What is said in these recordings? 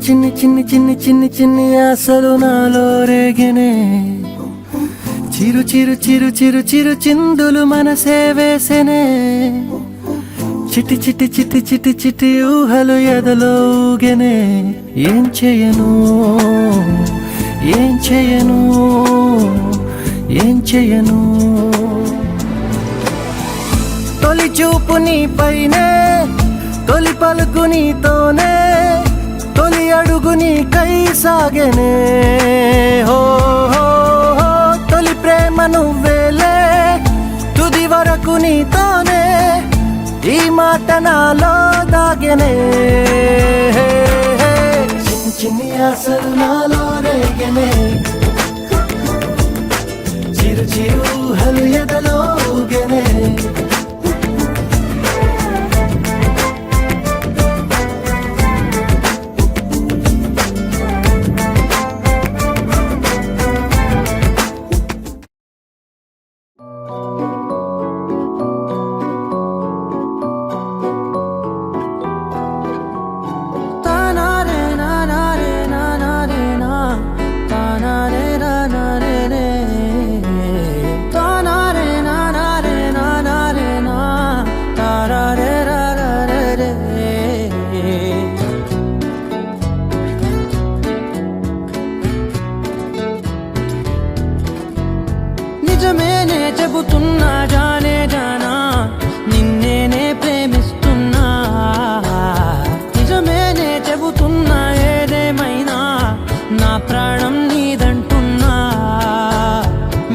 చిన్ని చిన్ని చిన్ని చిన్ని చిన్ని ఆశలు నాలో రేగినే చిరు చిరు చిరు చిరు చిరు చిందులు మనసే వేసెనే చిటి చిటి చిటి చిటి చిటి ఊహలు ఎదలో ఊగెనే ఏం చేయను ఏం చేయను ఏం చేయను తొలి చూపు నీ పైనే తొలి పలుకు నీతోనే తొలి అడుగు నీకై సాగెనే హో హో హో తొలి ప్రేమ నువ్వేలే తుది వరకు నీతోనే ఈ మాట నాలో దాగెనే చిన్ని చిన్ని ఆశలు నాలో రేగెనే చిరు చిరు ఊహలు ఎదలో ఊగెనే నిజమేనే చెబుతున్నా జానే జానా నిన్నేనే ప్రేమిస్తున్నా నిజమేనే చెబుతున్నా ఏదేమైనా నా ప్రాణం నీదంటున్నా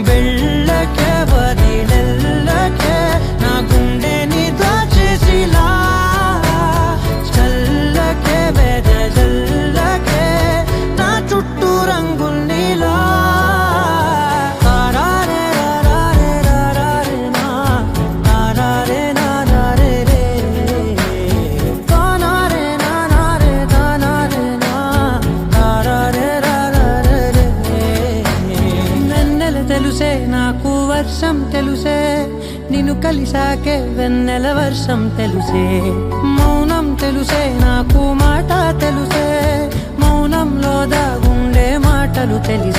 వెళ్ళకే వదిలెల్లకే నా గుండెని దాచేసిలా చల్లకే వెదజల్లకే నా చుట్టూ రంగుల్నిలా తెలుసే నాకు వర్షం తెలుసే నిన్ను కలిసాకే వెన్నెల వర్షం తెలుసే మౌనం తెలుసే నాకు మాట తెలుసే మౌనంలో దాగుండే మాటలు తెలిసే